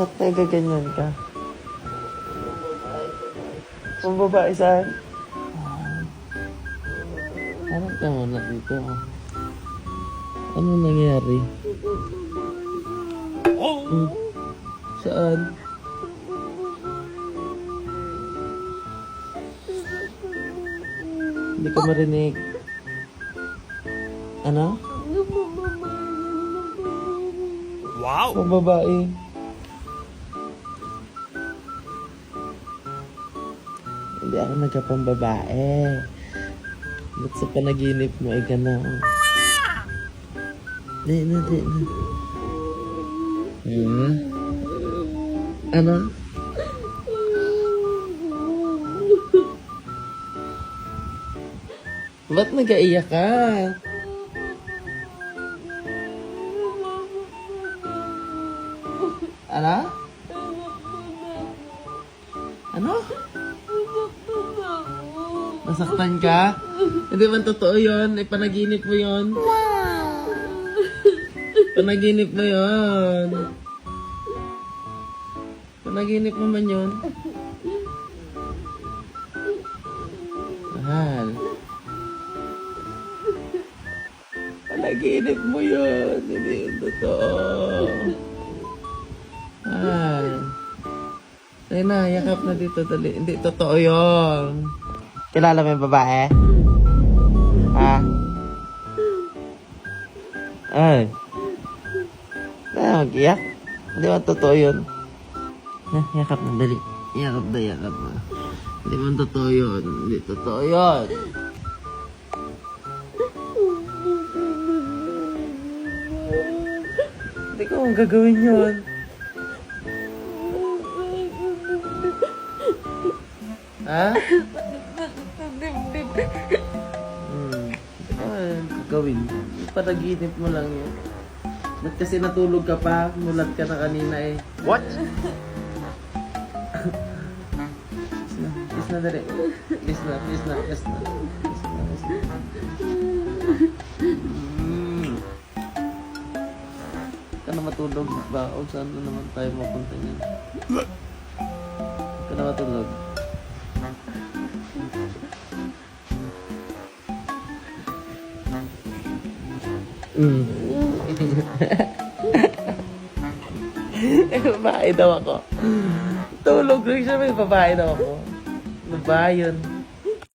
Ba't nagaganyan ka? Kung babae saan? Harap ka muna dito. Ano nangyari? Saan? Hindi ko marinig. Ano? Wow! Kung babae. Hindi ako nagkapambabae. Ba't sa panaginip mo ay gano'n? Di na. Ano? Ba't nag-aiyak ka? Ano? Ano? Nasaktan ka? Hindi man totoo yun. Ay, panaginip mo yun. Panaginip mo yun. Panaginip mo man yun. Mahal. Panaginip mo yun. Hindi yun totoo. Mahal. Tayo na, yakap na dito. Dali. Hindi totoo yun. Kilala mo yung babae? Ha? Ay. Mag-iyak? Hindi man totoo yun. Yakap na, dali. Yakap na. Hindi man totoo yun. Hindi totoo yun. Hindi ko ang gagawin yun. Ha? Hindi ko ang gagawin. Panaginip mo lang yun. Ba't kasi natulog ka pa? Mulat ka na kanina eh. What? Kiss na dali. Kiss na. Ka na matulog ba? O saan na naman tayo mapunta niyan? Ka na matulog. Babae daw ako. Tulog lang siya, may babae daw ako. Babae yun.